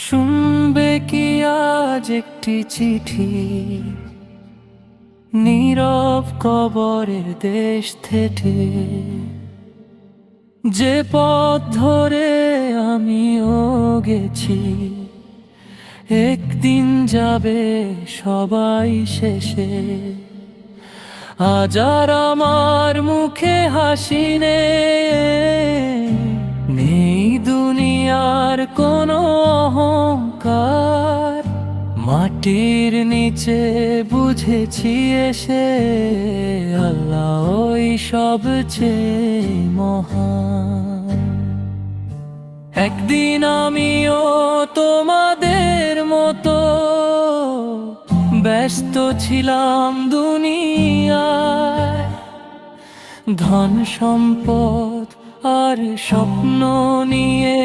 শুনবে কি আজ একটি চিঠি, নীরব কবরের দেশ থেকে, যে পথ ধরে আমিও গেছি, একদিন যাবে সবাই শেষে। আজ আর আমার মুখে হাসি নেই দুনিয়ার কোনো অহংকার। মাটির নিচে বুঝেছি এসে আল্লাহ ওই সবচেয়ে মহান। একদিন আমিও তোমাদের মতো ব্যস্ত ছিলাম দুনিয়ায়, ধন সম্পদ আর স্বপ্ন নিয়ে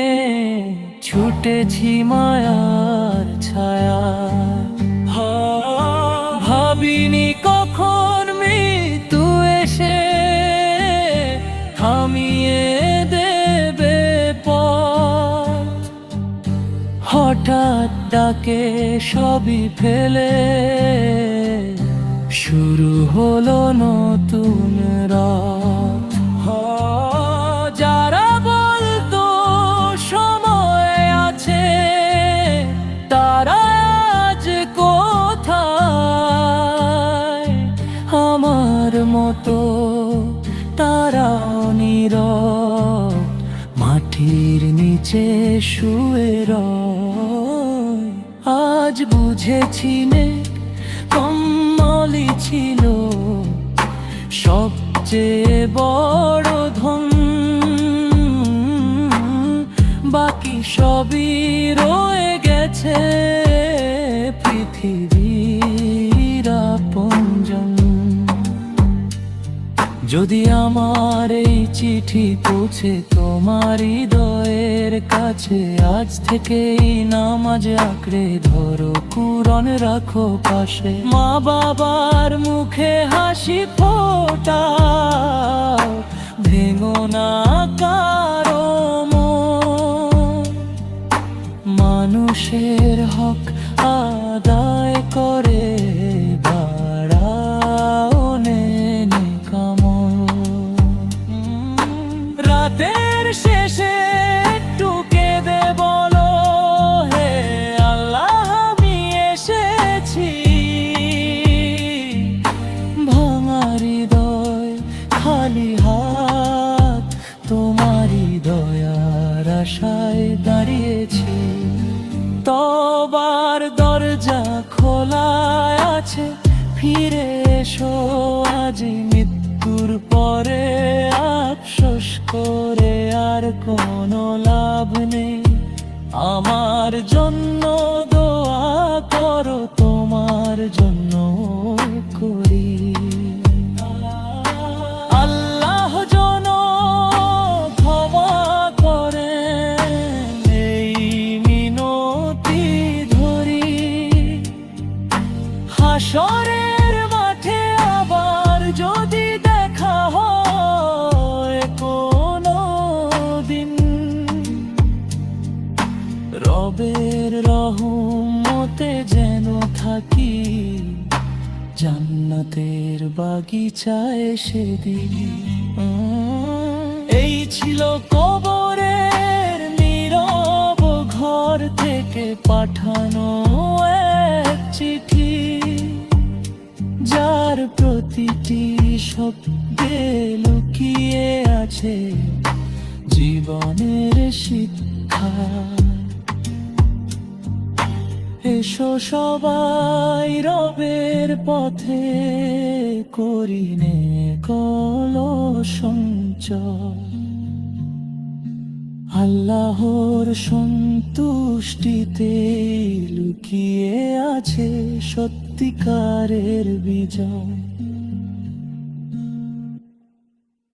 ছুটেছি মায়ার ছায়া। ভাবিনি কখন মৃত্যু এসে থামিয়ে দেবে পথ। হঠাৎ ডাকে সবই ফেলে শুরু হলো নতুন রাত। যারা বলতো সময় আছে, তারা আজ কোথায়? আমার মতো তারাও নীরব মাটির নিচে শুয়ে রয়। আজ বুঝেছি কম্মলই ছিল সবচেয়ে বড় ধন, বাকি সবই রয়ে গেছে পৃথিবীর আপনজন। যদি আমার এই চিঠি পৌঁছে তোমার হৃদয়ের কাছে, আজ থেকেই নামাজ আঁকড়ে ধরো, কুরআন রাখো পাশে, মা বাবার মুখে হাসি ফোটাও, ভেঙো না কারো মন। মানুষের হক আদায় করে বাড়াও নেকামল। রাতের শেষে একটু কেঁদে বলো, হে আল্লাহ আমি এসেছি। ভাঙা হৃদয় খালি হাত, তোমারই দয়ার আশায় দাঁড়িয়েছি। তবার দরজা খোলা আছে, ফিরে এসো আজি মৃত্যুর পরে। আফসোস করে আর কোনো লাভ নেই, আমার জন্য দোয়া করো, তোমার জন্য করি। আল্লাহ যেন ক্ষমা করে এই মিনতি ধরি। হাসরের মাঠে আবার যদি দেখা হয় কোনো দিন, রবের রহমতে যেন থাকি জান্নাতের বাগিচায় সেদিন। এই ছিল কবরের নীরব ঘর থেকে পাঠানো এক চিঠি, যার প্রতিটি শব্দে লুকিয়ে আছে জীবনের শিক্ষা। এসো সবাই রবের পথে করি নেকল সঞ্চয়। আল্লাহর সন্তুষ্টিতে লুকিয়ে আছে সত্যিকারের বিজয়।